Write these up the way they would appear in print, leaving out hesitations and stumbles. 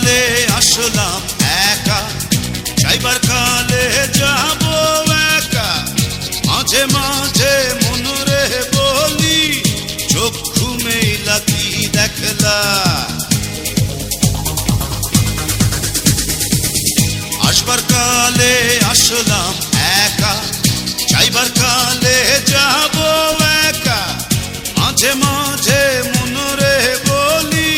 কালে আসলাম একা, যাইবার কালে যাব একা। মাঝে মাঝে মনরে বলি, চক্ষু মেলা কি দেখলা। আসবার কালে আসলাম একা, যাইবার কালে যাব একা। মাঝে মাঝে মনরে বলি,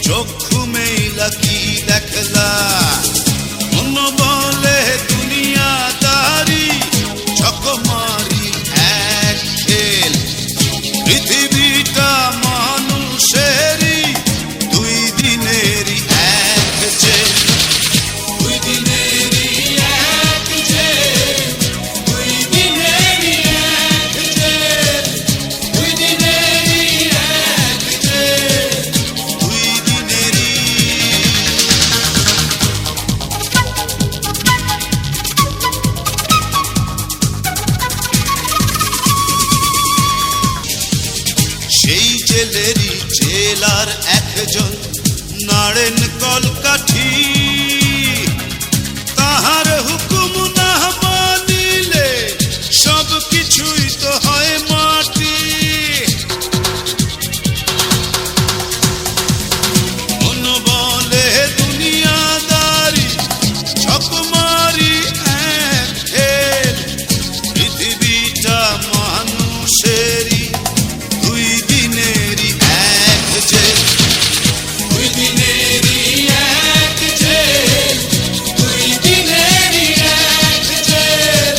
চক্ষু মেলা কি দেখলা। মন বলে দুনিয়াদারি, চকমারি এক খেল। পৃথিবীটা মানুষেরই, দুই দিনেরই এক জেল। দুই দিনেরই এক জেল, দুই দিনেরই এক জেল, দুই দিনেরই এক জেল, দুই দিনেরই। সেই জেলেরই জেলার একজন নাড়েন কলকাঠি। তাহার হুকুম না মানিলে সব কিছুই তো হয় মাটি। মন বলে দুনিয়াদারি, চকমারি এক খেল। পৃথিবীটা মানুষেরই, দুই দিনেরই এক জেল। দুই দিনেরই এক জেল, দুই দিনেরই এক জেল,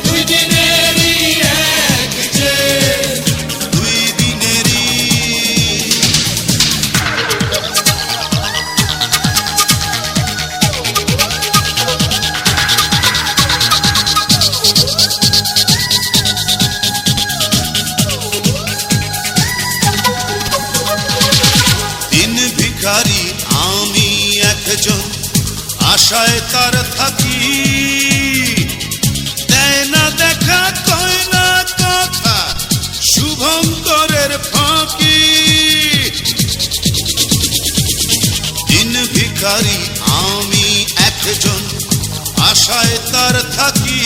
দুই দিনেরই এক জেল, দুই দিনেরই। দিন ভিখারি আমি একজন, আশায় তার থাকি। দেয় না দেখা, কয় না কথা, শুভঙ্করের ফাঁকি। দিন ভিখারি আমি একজন, আশায় তার থাকি।